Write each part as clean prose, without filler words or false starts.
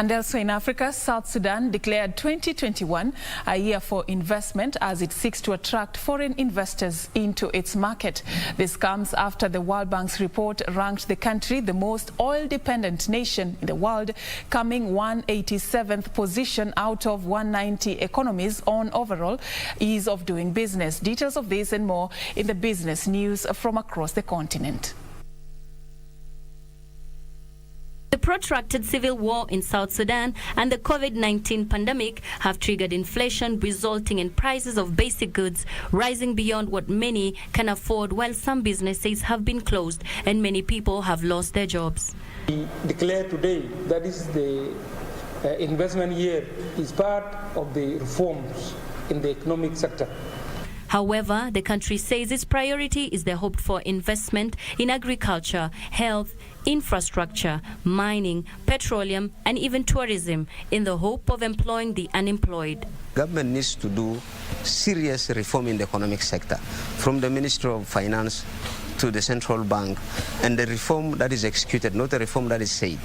And elsewhere in Africa, South Sudan declared 2021 a year for investment as it seeks to attract foreign investors into its market. This comes after the World Bank's report ranked the country the most oil-dependent nation in the world, coming 187th position out of 190 economies on overall ease of doing business. Details of this and more in the business news from across the continent. The protracted civil war in South Sudan and the COVID-19 pandemic have triggered inflation, resulting in prices of basic goods rising beyond what many can afford, while some businesses have been closed and many people have lost their jobs. We declare today that is the investment year is part of the reforms in the economic sector. However, the country says its priority is the hoped-for investment in agriculture, health, infrastructure, mining, petroleum, and even tourism, in the hope of employing the unemployed. Government needs to do serious reform in the economic sector, from the Ministry of Finance to the central bank, and the reform that is executed, not the reform that is said.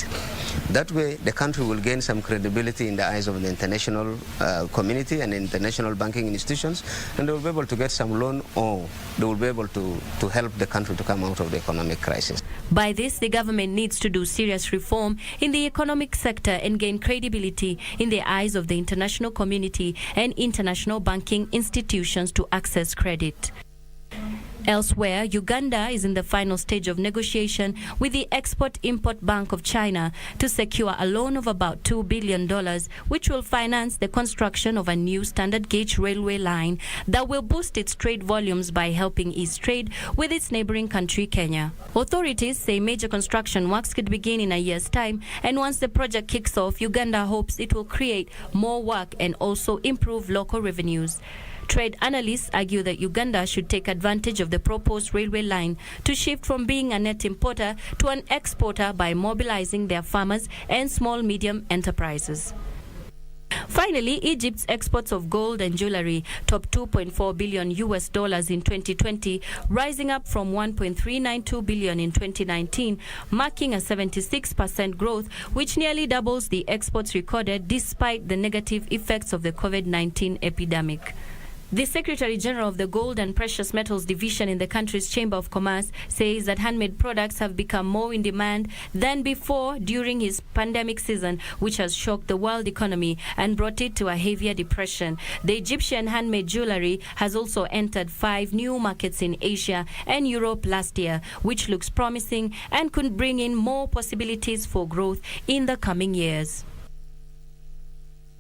That way, the country will gain some credibility in the eyes of the international community and international banking institutions, and they will be able to get some loan, or they will be able to help the country to come out of the economic crisis. By this, the government needs to do serious reform in the economic sector and gain credibility in the eyes of the international community and international banking institutions to access credit. Elsewhere, Uganda is in the final stage of negotiation with the Export-Import Bank of China to secure a loan of about $2 billion, which will finance the construction of a new standard gauge railway line that will boost its trade volumes by helping ease trade with its neighboring country, Kenya. Authorities say major construction works could begin in a year's time, and once the project kicks off, Uganda hopes it will create more work and also improve local revenues. Trade analysts argue that Uganda should take advantage of the proposed railway line to shift from being a net importer to an exporter by mobilizing their farmers and small-medium enterprises. Finally, Egypt's exports of gold and jewelry topped $2.4 billion in 2020, rising up from $1.392 billion in 2019, marking a 76% growth, which nearly doubles the exports recorded despite the negative effects of the COVID-19 epidemic. The Secretary General of the Gold and Precious Metals Division in the country's Chamber of Commerce says that handmade products have become more in demand than before during his pandemic season, which has shocked the world economy and brought it to a heavier depression. The Egyptian handmade jewelry has also entered 5 new markets in Asia and Europe last year, which looks promising and could bring in more possibilities for growth in the coming years.